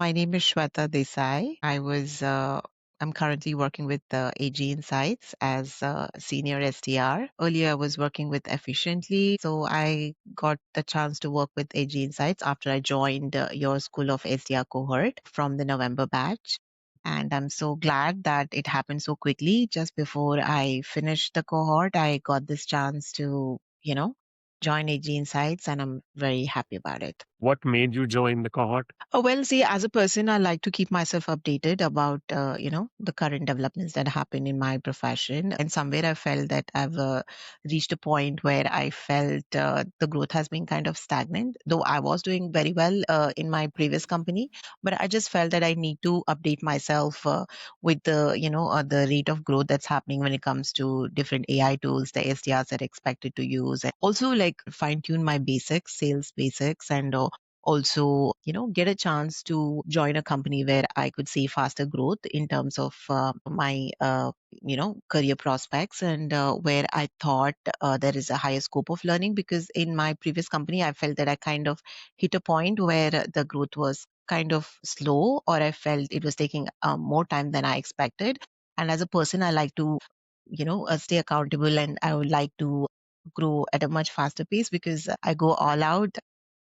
My name is Shweta Desai. I'm currently working with AG Insights as a senior SDR. Earlier, I was working with Efficiently. So I got the chance to work with AG Insights after I joined your School of SDR cohort from the November batch. And I'm so glad that it happened so quickly. Just before I finished the cohort, I got this chance to, join AG Insights, and I'm very happy about it. What made you join the cohort? Well, see, as a person, I like to keep myself updated about, the current developments that happen in my profession. And somewhere I felt that I've reached a point where I felt the growth has been kind of stagnant, though I was doing very well in my previous company. But I just felt that I need to update myself with the rate of growth that's happening when it comes to different AI tools, the SDRs are expected to use, and also like fine tune my basics, sales basics, and also get a chance to join a company where I could see faster growth in terms of my career prospects, and where I thought there is a higher scope of learning, because in my previous company I felt that I kind of hit a point where the growth was kind of slow, or I felt it was taking more time than I expected. And as a person, I like to stay accountable, and I would like to grow at a much faster pace because I go all out.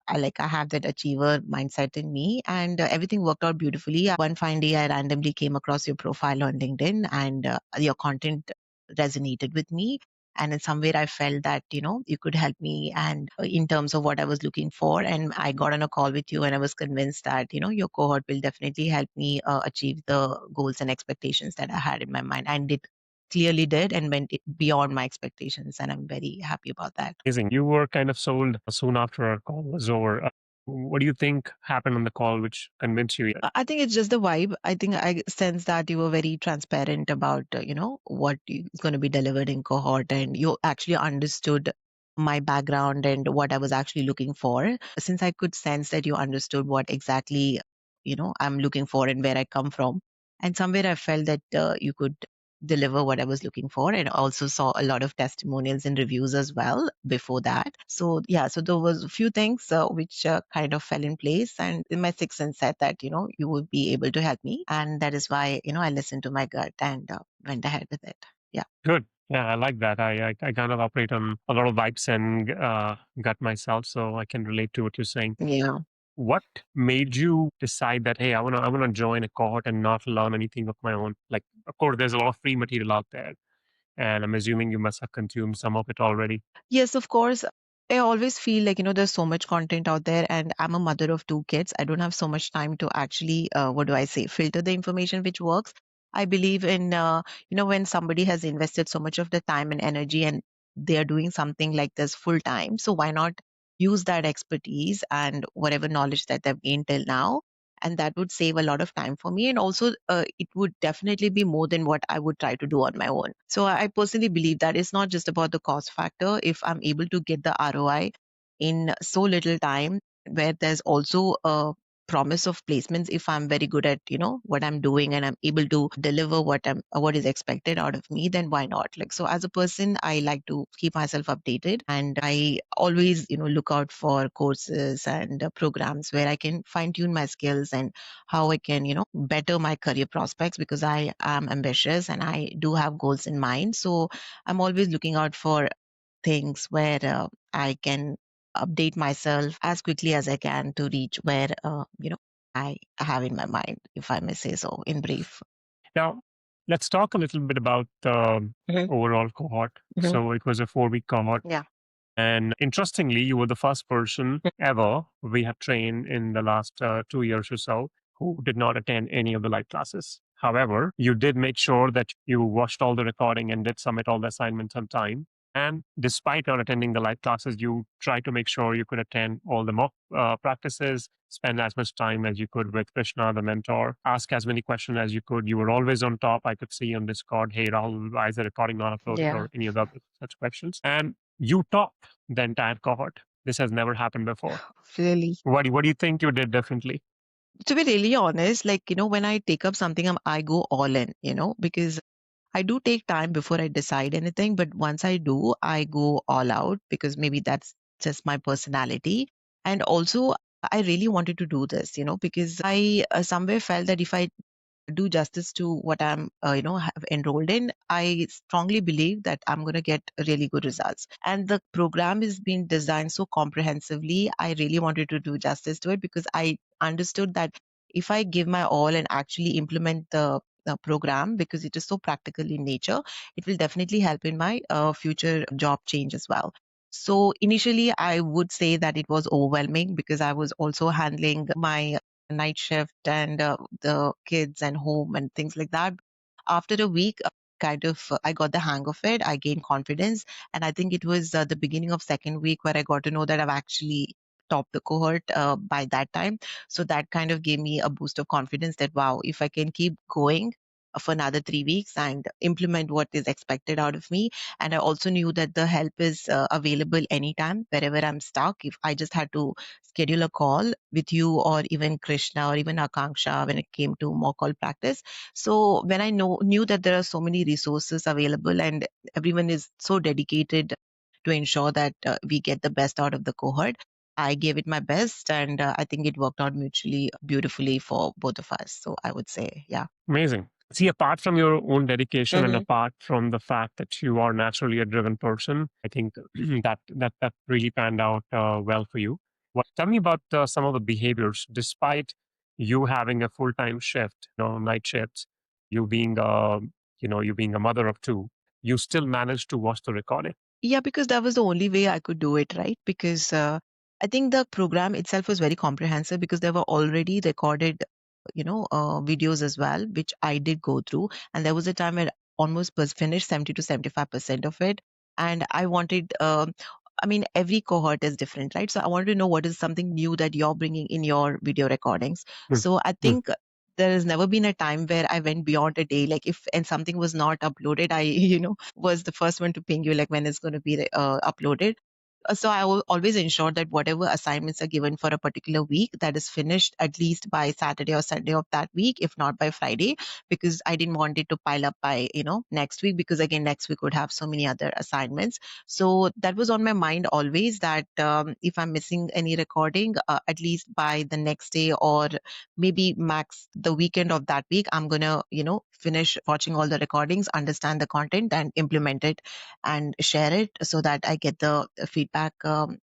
I have that achiever mindset in me, and everything worked out beautifully. One fine day, I randomly came across your profile on LinkedIn, and your content resonated with me. And in somewhere, I felt that you could help me, and in terms of what I was looking for. And I got on a call with you, and I was convinced that your cohort will definitely help me achieve the goals and expectations that I had in my mind, and it clearly did, and went beyond my expectations. And I'm very happy about that. Amazing. You were kind of sold soon after our call was over. What do you think happened on the call which convinced you? I think it's just the vibe. I think I sense that you were very transparent about, what is going to be delivered in cohort, and you actually understood my background and what I was actually looking for. Since I could sense that you understood what exactly, I'm looking for and where I come from. And somewhere I felt that you could deliver what I was looking for, and also saw a lot of testimonials and reviews as well before that. So yeah, so there was a few things which kind of fell in place, and in my sixth sense said that you would be able to help me, and that is why I listened to my gut and went ahead with it. Yeah. Good. Yeah, I like that. I kind of operate on a lot of vibes and gut myself, so I can relate to what you're saying. Yeah. What made you decide that, hey, I wanna join a cohort and not learn anything of my own? Like, of course, there's a lot of free material out there, and I'm assuming you must have consumed some of it already. Yes, of course. I always feel like, there's so much content out there, and I'm a mother of two kids. I don't have so much time to actually, what do I say, filter the information which works. I believe in, when somebody has invested so much of the time and energy, and they're doing something like this full time. So why not use that expertise and whatever knowledge that they've gained till now? And that would save a lot of time for me. And also, it would definitely be more than what I would try to do on my own. So I personally believe that it's not just about the cost factor. If I'm able to get the ROI in so little time, where there's also a promise of placements, if I'm very good at what I'm doing, and I'm able to deliver what is expected out of me, then why not? Like, so as a person, I like to keep myself updated, and I always look out for courses and programs where I can fine tune my skills, and how I can better my career prospects, because I am ambitious and I do have goals in mind. So I'm always looking out for things where I can update myself as quickly as I can to reach where I have in my mind, if I may say so, in brief. Now, let's talk a little bit about the Mhm, overall cohort. mhm. So it was a 4-week cohort. Yeah. And interestingly, you were the first person ever we have trained in the last 2 years or so who did not attend any of the live classes. However, you did make sure that you watched all the recording and did submit all the assignments on time. And despite not attending the live classes, you tried to make sure you could attend all the mock practices, spend as much time as you could with Krishna, the mentor, ask as many questions as you could. You were always on top. I could see on Discord, hey, Rahul, why is the recording not uploaded, Yeah. or any of the other such questions. And you topped the entire cohort. This has never happened before. Really. What do you think you did differently? To be really honest, like, when I take up something, I go all in, because I do take time before I decide anything, but once I do, I go all out, because maybe that's just my personality. And also, I really wanted to do this, because I somewhere felt that if I do justice to what I'm, have enrolled in, I strongly believe that I'm going to get really good results. And the program is being designed so comprehensively. I really wanted to do justice to it because I understood that if I give my all and actually implement the program, because it is so practical in nature, it will definitely help in my future job change as well. So initially, I would say that it was overwhelming because I was also handling my night shift and the kids and home and things like that. After a week, I got the hang of it. I gained confidence, and I think it was the beginning of second week where I got to know that I've actually topped the cohort by that time. So that kind of gave me a boost of confidence that wow, if I can keep going for another 3 weeks and implement what is expected out of me. And I also knew that the help is available anytime wherever I'm stuck. If I just had to schedule a call with you or even Krishna or even Akanksha when it came to mock call practice. So when I knew that there are so many resources available and everyone is so dedicated to ensure that we get the best out of the cohort, I gave it my best, and I think it worked out mutually beautifully for both of us. So I would say, yeah. Amazing. See, apart from your own dedication and Hmm. apart from the fact that you are naturally a driven person, I think that really panned out well for you. Tell me about some of the behaviors, despite you having a full time shift, night shifts, you being you being a mother of two, you still managed to watch the recording. Yeah, because that was the only way I could do it, right? Because I think the program itself was very comprehensive because there were already recorded, videos as well, which I did go through. And there was a time where almost was finished 70 to 75% of it. And I wanted, every cohort is different, right? So I wanted to know what is something new that you're bringing in your video recordings. Mm, So I mm. think there has never been a time where I went beyond a day. Like if and something was not uploaded, I was the first one to ping you like when it's going to be uploaded. So I will always ensure that whatever assignments are given for a particular week, that is finished at least by Saturday or Sunday of that week, if not by Friday, because I didn't want it to pile up by next week, because again next week would have so many other assignments. So that was on my mind always, that if I'm missing any recording, at least by the next day or maybe max the weekend of that week, I'm gonna finish watching all the recordings, understand the content, and implement it and share it so that I get the feedback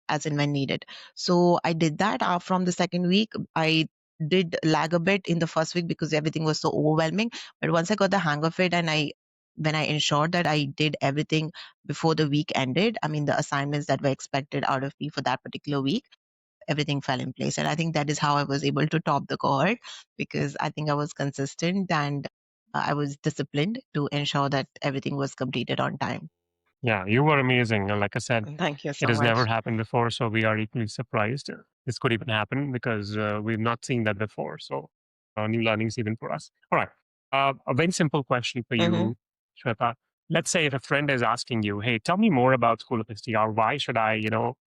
as and when needed. So I did that. From the second week, I did lag a bit in the first week because everything was so overwhelming. But once I got the hang of it, and when I ensured that I did everything before the week ended, I mean, the assignments that were expected out of me for that particular week, everything fell in place. And I think that is how I was able to top the cohort, because I think I was consistent and I was disciplined to ensure that everything was completed on time. Yeah, you were amazing. And like I said, Thank you it so has never much. happened before. So we are equally surprised. This could even happen because we've not seen that before. So new learnings even for us. All right. A very simple question for Hmm. you, Shweta. Let's say if a friend is asking you, hey, tell me more about School of SDR. Why should I,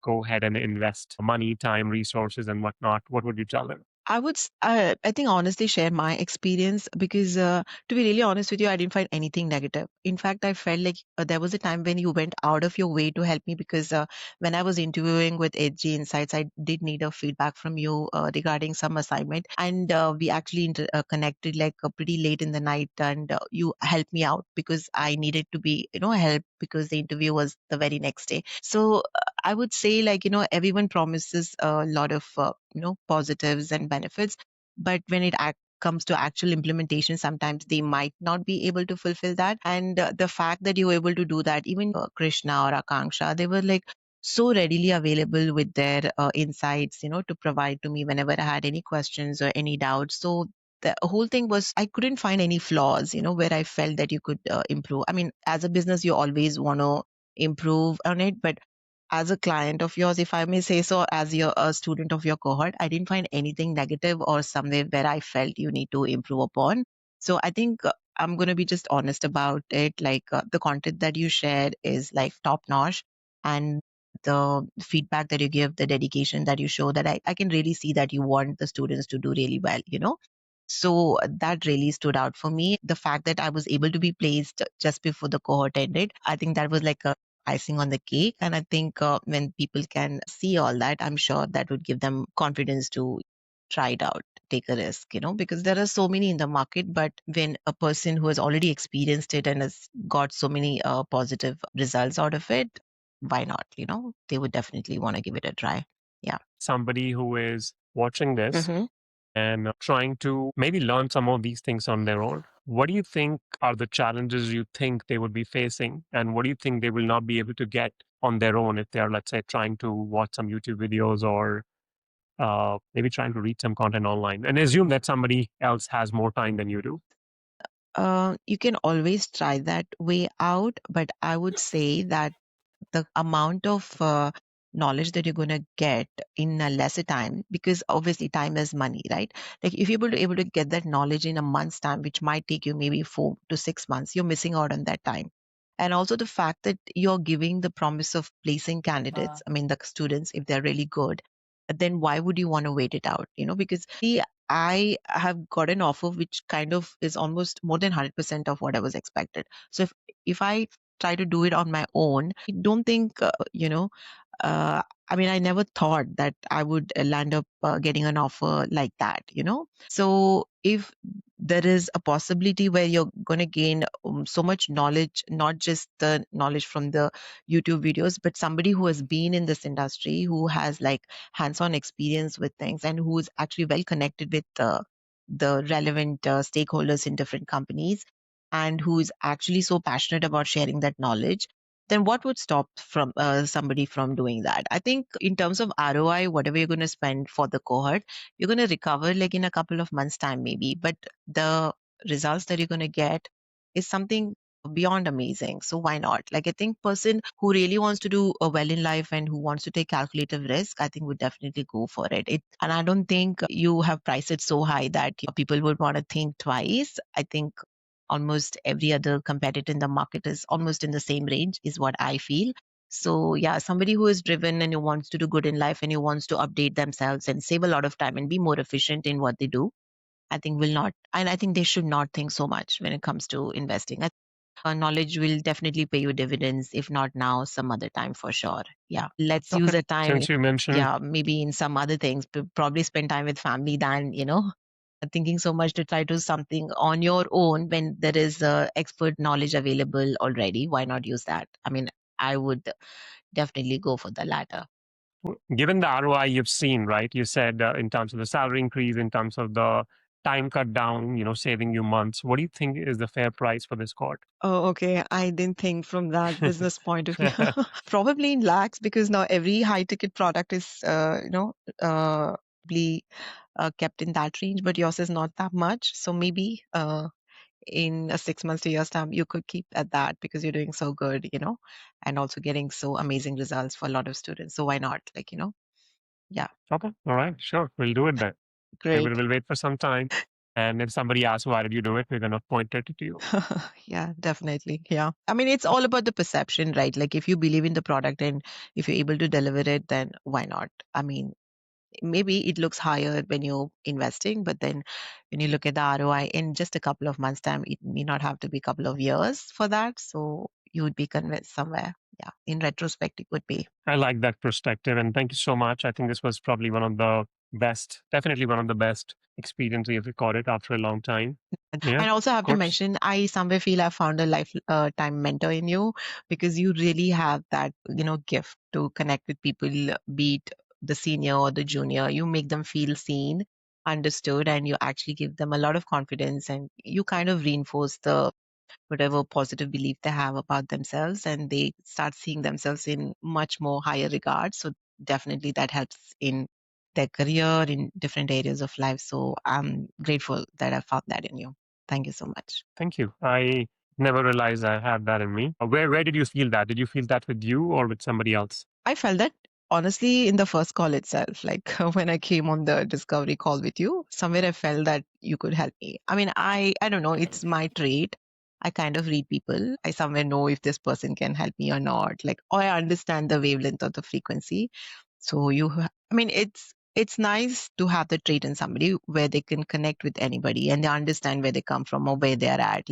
go ahead and invest money, time, resources, and whatnot? What would you tell them? I think honestly share my experience, because to be really honest with you, I didn't find anything negative. In fact, I felt like there was a time when you went out of your way to help me, because when I was interviewing with HG Insights, I did need a feedback from you regarding some assignment, and we actually connected like pretty late in the night, and you helped me out because I needed to be help, because the interview was the very next day. So I would say, like, everyone promises a lot of, positives and benefits. But when it comes to actual implementation, sometimes they might not be able to fulfill that. And the fact that you were able to do that, even Krishna or Akanksha, they were like so readily available with their insights, to provide to me whenever I had any questions or any doubts. So the whole thing was, I couldn't find any flaws, where I felt that you could improve. I mean, as a business, you always want to improve on it, but as a client of yours, if I may say so, as a student of your cohort, I didn't find anything negative or somewhere where I felt you need to improve upon. So I think I'm going to be just honest about it. Like the content that you shared is like top notch, and the feedback that you give, the dedication that you show, that I can really see that you want the students to do really well. So that really stood out for me. The fact that I was able to be placed just before the cohort ended, I think that was like a icing on the cake. And I think when people can see all that, I'm sure that would give them confidence to try it out, take a risk, because there are so many in the market. But when a person who has already experienced it and has got so many positive results out of it, why not? They would definitely want to give it a try. Yeah. Somebody who is watching this Hmm. and trying to maybe learn some of these things on their own, what do you think are the challenges you think they would be facing? And what do you think they will not be able to get on their own if they are, let's say, trying to watch some YouTube videos or maybe trying to read some content online and assume that somebody else has more time than you do? You can always try that way out, but I would say that the amount of knowledge that you're going to get in a lesser time, because obviously time is money, right? Like if you're able to get that knowledge in a month's time, which might take you maybe 4 to 6 months, you're missing out on that time. And also the fact that you're giving the promise of placing candidates, I mean the students, if they're really good, then why would you want to wait it out? Because see, I have got an offer which kind of is almost more than 100% of what I was expected. So if I try to do it on my own, I don't think, I mean, I never thought that I would land up getting an offer like that. So if there is a possibility where you're going to gain so much knowledge, not just the knowledge from the YouTube videos, but somebody who has been in this industry, who has like hands-on experience with things, and who is actually well connected with the relevant stakeholders in different companies, and who is actually so passionate about sharing that knowledge, then what would stop from somebody from doing that? I think in terms of ROI, whatever you're going to spend for the cohort, you're going to recover like in a couple of months time maybe, but the results that you're going to get is something beyond amazing. So why not? Like I think person who really wants to do well in life and who wants to take calculative risk, I think would definitely go for it. And I don't think you have priced it so high that people would want to think twice. I think almost every other competitor in the market is almost in the same range, is what I feel. So yeah, somebody who is driven and who wants to do good in life and who wants to update themselves and save a lot of time and be more efficient in what they do, I think will not, and I think they should not think so much when it comes to investing. Knowledge will definitely pay you dividends, if not now, some other time for sure. Yeah, let's use Okay. a time, Since you mentioned, yeah, maybe in some other things, probably spend time with family than, thinking so much to try to do something on your own when there is expert knowledge available already. Why not use that? I mean, I would definitely go for the latter. given the ROI you've seen, right? You said in terms of the salary increase, in terms of the time cut down, saving you months. What do you think is the fair price for this court? Oh, okay. I didn't think from that business point of view. Probably in lakhs, because now every high ticket product is, be kept in that range, but yours is not that much. So maybe in a 6 months to year's time, you could keep at that because you're doing so good, and also getting so amazing results for a lot of students. So why not? Like, yeah, Okay. All right. Sure. We'll do it then. We'll, great. we'll wait for some time. And if somebody asks, why did you do it? We're going to point it to you. Yeah, definitely. Yeah. I mean, it's all about the perception, right? Like if you believe in the product and if you're able to deliver it, then why not? I mean, maybe it looks higher when you're investing, but then when you look at the ROI in just a couple of months' time, it may not have to be a couple of years for that. So you would be convinced somewhere. Yeah. In retrospect, it would be. I like that perspective. And thank you so much. I think this was probably one of the best, definitely one of the best experience we have recorded after a long time. Yeah, And also, I of have to course. mention, I somewhere feel I found a lifetime mentor in you, because you really have that, gift to connect with people, be it the senior or the junior. You make them feel seen, understood, and you actually give them a lot of confidence, and you kind of reinforce the whatever positive belief they have about themselves, and they start seeing themselves in much more higher regard. So definitely that helps in their career in different areas of life. So I'm grateful that I found that in you. Thank you so much. Thank you. I never realized I had that in me. Where did you feel that? Did you feel that with you or with somebody else? I felt that honestly in the first call itself, like when I came on the discovery call with you, somewhere I felt that you could help me. I mean, I don't know, it's my trait. I kind of read people. I somewhere know if this person can help me or not. Like, or I understand the wavelength of the frequency. So I mean, it's nice to have the trait in somebody where they can connect with anybody and they understand where they come from or where they're at.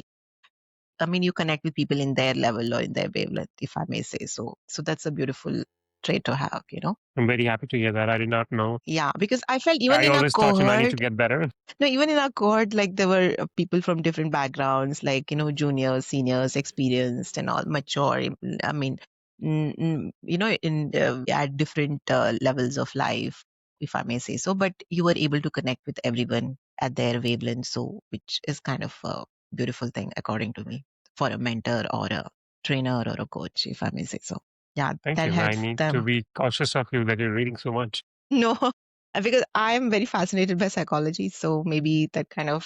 I mean, you connect with people in their level or in their wavelength, if I may say so. So that's a beautiful trait to have, you know? I'm very happy to hear that. I did not know. Yeah, because I felt even I in our always thought, I need to cohort, get better. no, even in our cohort, like there were people from different backgrounds, like, you know, juniors, seniors, experienced and all, mature. I mean, you know, in at different levels of life, if I may say so. But you were able to connect with everyone at their wavelength, so which is kind of a beautiful thing, according to me, for a mentor or a trainer or a coach, if I may say so. Yeah, Thank that you. I helps need to them. be cautious of you that you're reading so much. No, because I'm very fascinated by psychology, so maybe that kind of,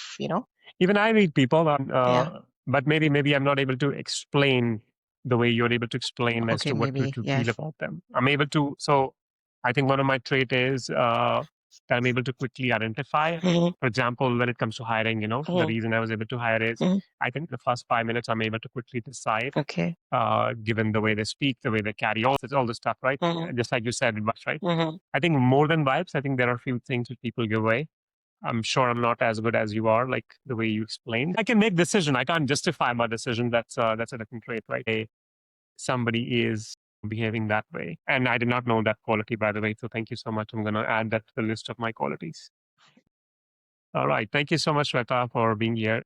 Even I read people, yeah. but maybe I'm not able to explain the way you're able to explain as Okay, to what maybe to feel yes. about them. I'm able to. So I think one of my trait is that I'm able to quickly identify. Mhm, For example, when it comes to hiring, the mhm, reason I was able to hire is mhm. I think the first 5 minutes I'm able to quickly decide, Okay. given the way they speak, the way they carry all this stuff, right? Mhm, Just like you said, vibes, right? mhm. I think more than vibes, I think there are a few things that people give away. I'm sure I'm not as good as you are, like the way you explained. I can make decision. I can't justify my decision. That's a different trait, right? Somebody is behaving that way, and I did not know that quality, by the way. So thank you so much. I'm going to add that to the list of my qualities. All right. Thank you so much, Shweta, for being here.